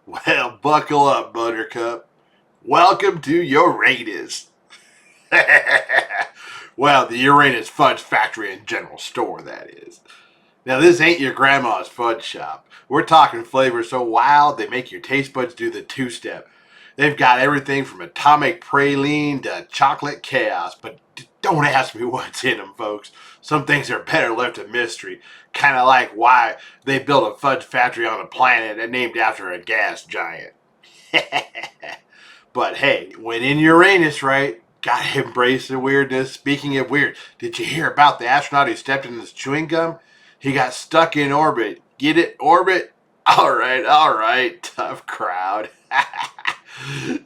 Well, buckle up, Buttercup. Welcome to Uranus. Well, the Uranus Fudge Factory and General Store, that is. Now, this ain't your grandma's fudge shop. We're talking flavors so wild they make your taste buds do the two-step. They've got everything from atomic praline to chocolate chaos, but don't ask me what's in them, folks. Some things are better left a mystery, kind of like why they built a fudge factory on a planet and named after a gas giant. But hey, when in Uranus, right? Gotta embrace the weirdness. Speaking of weird, did you hear about the astronaut who stepped in his chewing gum? He got stuck in orbit. Get it? Orbit? All right. Tough crowd.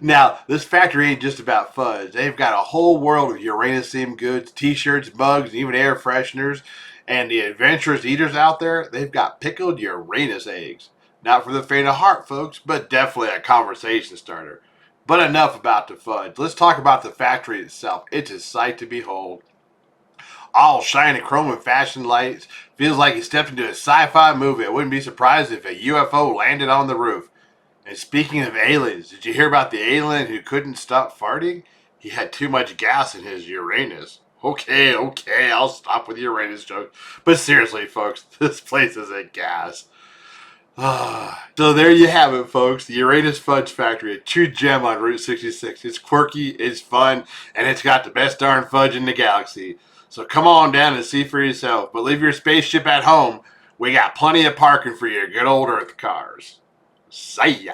Now, this factory ain't just about fudge. They've got a whole world of Uranus-themed goods, t-shirts, mugs, and even air fresheners. And the adventurous eaters out there, they've got pickled Uranus eggs. Not for the faint of heart, folks, but definitely a conversation starter. But enough about the fudge. Let's talk about the factory itself. It's a sight to behold. All shiny chrome and fashion lights. Feels like you stepped into a sci-fi movie. I wouldn't be surprised if a UFO landed on the roof. And speaking of aliens, did you hear about the alien who couldn't stop farting? He had too much gas in his Uranus. Okay, I'll stop with Uranus jokes. But seriously, folks, this place is a gas. So there you have it, folks. The Uranus Fudge Factory, a true gem on Route 66. It's quirky, it's fun, and it's got the best darn fudge in the galaxy. So come on down and see for yourself. But leave your spaceship at home. We got plenty of parking for your good old Earth cars. See ya.